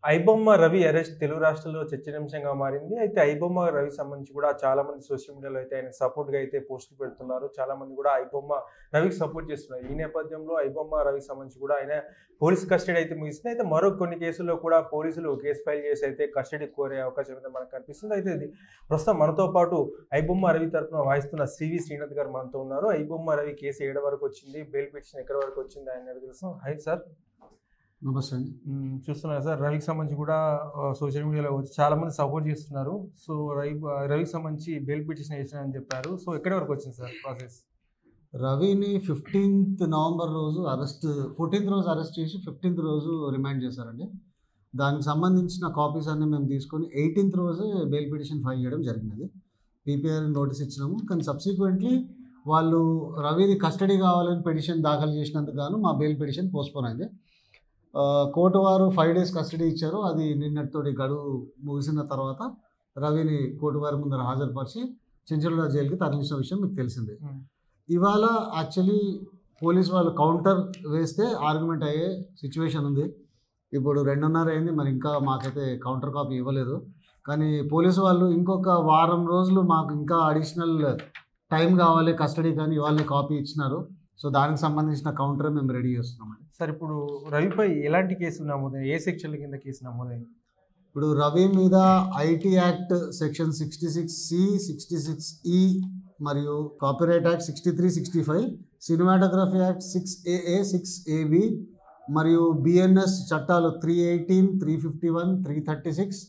IBomma Ravi arrest Telugu రాష్ట్రాల్లో చర్చనీయాంశంగా మారింది. అయితే ఐబొమ్మ రవికి సంబంధించి కూడా చాలా మంది సోషల్ మీడియాలో అయితే ఆయనకు సపోర్ట్‌గా అయితే పోస్టులు పెడుతున్నారు. చాలా మంది కూడా ఐబొమ్మ రవికి సపోర్ట్ చేస్తున్నారు. ఈ నేపథ్యంలో ఐబొమ్మ రవికి సంబంధించి కూడా ఆయన పోలీస్ కస్టడీ అయితే ముగిసింది. అయితే మరో కొన్ని కేసుల్లో కూడా పోలీసులు కేసు ఫైల్ చేసి అయితే కస్టడీ కోరే అవకాశం అయితే మనకు కనిపిస్తుంది. అయితే ఇది ప్రస్తుతం మనతో పాటు ఐబొమ్మ రవి తరపున వాయిస్తున్న సివి శ్రీనాథ్ గారు మనతో ఉన్నారు. ఐబొమ్మ రవి కేసు ఎక్కడి వరకు వచ్చింది? బెయిల్ పిటిషన్ ఎక్కడి వరకు వచ్చింది? ఆయన అడిగి తెలుసు. High sir. నమస్తే అండి. చూస్తున్నారు సార్, రవికి సంబంధించి కూడా సోషల్ మీడియాలో వచ్చి చాలా మంది సపోర్ట్ చేస్తున్నారు. సో రవికి సంబంధించి బెయిల్ పిటిషన్ వేసినారని చెప్పారు. సో ఎక్కడి వరకు వచ్చింది సార్ ప్రాసెస్? రవిని 15th నవంబర్ రోజు 14th రోజు అరెస్ట్ చేసి 15th రోజు రిమాండ్ చేశారండి. దానికి సంబంధించిన కాపీస్ అన్ని మేము తీసుకొని 18th రోజే బెయిల్ పిటిషన్ ఫైల్ చేయడం జరిగినది. పీపీఆర్ నోటీస్ ఇచ్చినాము. కానీ సబ్సిక్వెంట్లీ వాళ్ళు రవిది కస్టడీ కావాలని పిటిషన్ దాఖలు చేసినందుకు గాను మా బెయిల్ పిటిషన్ పోస్ట్పోన్ అయింది. కోర్టు వారు 5 days కస్టడీ ఇచ్చారు. అది నిన్నటితోటి గడువు ముగిసిన తర్వాత రవిని కోర్టు వారి ముందర హాజరుపరిచి చెంచల్గూడ జైలుకి తరలించిన విషయం మీకు తెలిసిందే. ఇవాళ యాక్చువల్లీ పోలీస్ వాళ్ళు కౌంటర్ వేస్తే ఆర్గ్యుమెంట్ అయ్యే సిచ్యువేషన్ ఉంది. ఇప్పుడు 2:30 అయింది, మరి ఇంకా మాకైతే కౌంటర్ కాపీ ఇవ్వలేదు. కానీ పోలీసు వాళ్ళు ఇంకొక వారం రోజులు మాకు ఇంకా అడిషనల్ టైం కావాలి కస్టడీ, కానీ ఇవాళ కాపీ ఇచ్చినారు. సో దానికి సంబంధించిన కౌంటర్ మేము రెడీ చేస్తున్నామండి. సార్, ఇప్పుడు రవిపై ఎలాంటి కేసు నమోదైంది? ఏ సెక్షన్ల కింద కేసు నమోదైంది? ఇప్పుడు రవి మీద IT act section 66C, 66E మరియు copyright act 63, 65, cinematography act 6AA, 6AB మరియు బిఎన్ఎస్ చట్టాలు 318, 351, 336,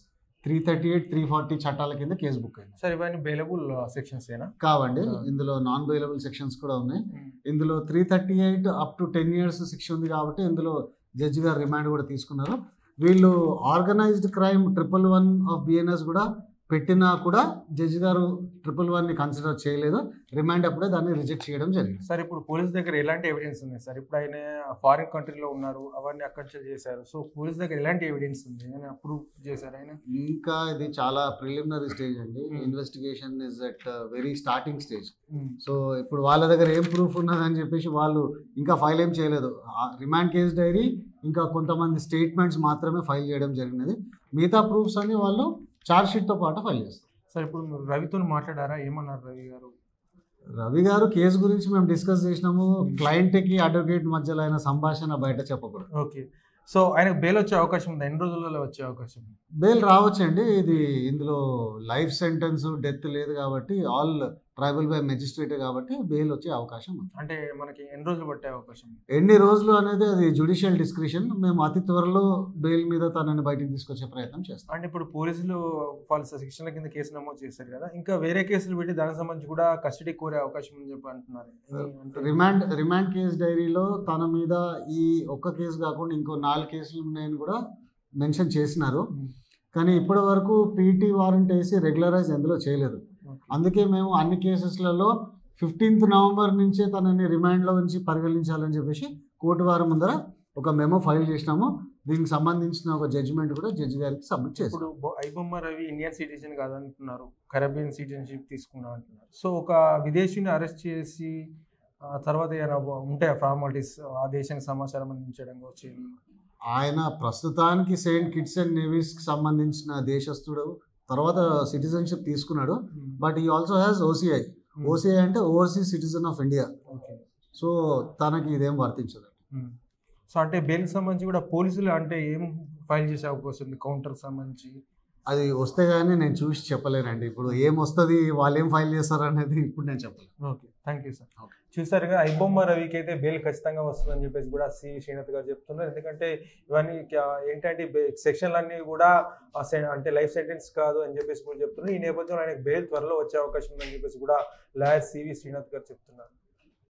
338, 340 చట్టాల కింద కేసు బుక్ అయింది. సార్, ఇవన్నీ బెయిలబుల్ సెక్షన్స్ ఏనా? కావండి, ఇందులో నాన్ బెయిలబుల్ సెక్షన్స్ కూడా ఉన్నాయి. ఇందులో 338 up to 10 years శిక్ష ఉంది కాబట్టి ఇందులో జడ్జి గారు రిమాండ్ కూడా తీసుకున్నారు. వీళ్ళు ఆర్గనైజ్డ్ క్రైమ్ 111 ఆఫ్ బిఎన్ఎస్ కూడా పెట్టినా కూడా జడ్జి గారు 111ని కన్సిడర్ చేయలేదు. రిమాండ్ అప్పుడే దాన్ని రిజెక్ట్ చేయడం జరిగింది. సార్, ఇప్పుడు పోలీస్ దగ్గర ఎలాంటి ఎవిడెన్స్ ఉంది సార్? ఇప్పుడు ఆయన ఫారిన్ కంట్రీలో ఉన్నారు, అవన్నీ అక్కడ చేశారు. సో పోలీస్ దగ్గర ఎలాంటి ఎవిడెన్స్ ఉంది? ఆయన ప్రూవ్ చేశారు ఆయన? ఇంకా ఇది చాలా ప్రిలిమినరీ స్టేజ్ అండి. Investigation is at very starting stage. So ఇప్పుడు వాళ్ళ దగ్గర ఏం ప్రూఫ్ ఉన్నదని చెప్పేసి వాళ్ళు ఇంకా ఫైల్ ఏం చేయలేదు. రిమాండ్ కేస్ డైరీ ఇంకా కొంతమంది స్టేట్మెంట్స్ మాత్రమే ఫైల్ చేయడం జరిగినది. మిగతా ప్రూఫ్స్ అన్ని వాళ్ళు ఛార్జ్ షీట్తో పాటు ఫైల్ చేస్తారు. సార్, ఇప్పుడు మీరు రవితో మాట్లాడారా? ఏమన్నారు రవి గారు? రవి గారు కేసు గురించి మేము డిస్కస్ చేసినాము. క్లయింట్కి అడ్వకేట్ మధ్యలో అయిన సంభాషణ బయట చెప్పకూడదు. ఓకే. సో ఆయనకు బెయిల్ వచ్చే అవకాశం ఉంది? ఎన్ని రోజులలో వచ్చే అవకాశం? బెయిల్ రావచ్చండి. ఇది ఇందులో లైఫ్ సెంటెన్స్, డెత్ లేదు కాబట్టి ఆల్ ట్రైబల్ బై మెజిస్ట్రేట్ కాబట్టి బెయిల్ వచ్చే అవకాశం ఉంది. అంటే మనకి ఎన్ని రోజులు పట్టే అవకాశం? ఎన్ని రోజులు అనేది అది జ్యుడిషియల్ డిస్క్రిషన్. మేము అతి త్వరలో బెయిల్ మీద తనని బయటికి తీసుకొచ్చే ప్రయత్నం చేస్తాం. అంటే ఇప్పుడు పోలీసులు వాళ్ళ శిక్షణ కింద కేసు నమోదు చేశారు కదా, ఇంకా వేరే కేసులు పెట్టి దానికి సంబంధించి కూడా కస్టడీ కోరే అవకాశం ఉందని చెప్పి అంటున్నారు. రిమాండ్ కేసు డైరీలో తన మీద ఈ ఒక్క కేసు కాకుండా ఇంకో 4 కేసులు ఉన్నాయని కూడా మెన్షన్ చేసినారు. కానీ ఇప్పటి వరకు పీటీ వారెంట్ వేసి రెగ్యులరైజ్ ఎందులో చేయలేదు. అందుకే మేము అన్ని కేసెస్లలో 15th నవంబర్ నుంచే తనని రిమాండ్లో ఉంచి పరిగణించాలని చెప్పేసి కోర్టు వారి ముందర ఒక మెమో ఫైల్ చేసినాము. దీనికి సంబంధించిన ఒక జడ్జిమెంట్ కూడా జడ్జి గారికి సబ్మిట్ చేస్తాం. ఇప్పుడు ఐబొమ్మ రవి ఇండియన్ సిటిజన్ కాదంటున్నారు, కరేబియన్ సిటిజన్షిప్ తీసుకున్నా అంటున్నారు. సో ఒక విదేశీని అరెస్ట్ చేసి తర్వాత ఏమైనా ఉంటాయా ఫార్మాలిటీస్ ఆ దేశానికి సమాచారం అందించడం వచ్చేది? ఆయన ప్రస్తుతానికి సెయింట్ కిట్స్ అండ్ నేవీస్కి సంబంధించిన దేశస్థుడు, తర్వాత సిటిజన్షిప్ తీసుకున్నాడు. బట్ ఈ ఆల్సో హ్యాస్ ఓసిఐ. ఓసిఐ అంటే overseas citizen of India. So తనకి ఇదేం వర్తించదు. సో అంటే బెయిల్కి సంబంధించి కూడా పోలీసులు అంటే ఏం ఫైల్ చేసే అవకాశం ఉంది కౌంటర్కి సంబంధించి? అది వస్తే కానీ నేను చూసి చెప్పలేనండి. ఇప్పుడు ఏం వస్తుంది, వాళ్ళు ఏం ఫైల్ చేస్తారు అనేది ఇప్పుడు నేను చెప్పలేను. Okay, thank you sir. చూసారుగా, ఐబొమ్మ రవికి అయితే బెయిల్ ఖచ్చితంగా వస్తుందని చెప్పేసి కూడా సివి శ్రీనాథ్ గారు చెప్తున్నారు. ఎందుకంటే ఇవన్నీ ఏంటంటే సెక్షన్లన్నీ కూడా అంటే లైఫ్ సెంటెన్స్ కాదు అని చెప్పేసి కూడా చెప్తున్నారు. ఈ నేపథ్యంలో ఆయనకు బెయిల్ త్వరలో వచ్చే అవకాశం ఉందని చెప్పేసి కూడా లాయర్ సివి శ్రీనాథ్ గారు చెప్తున్నారు.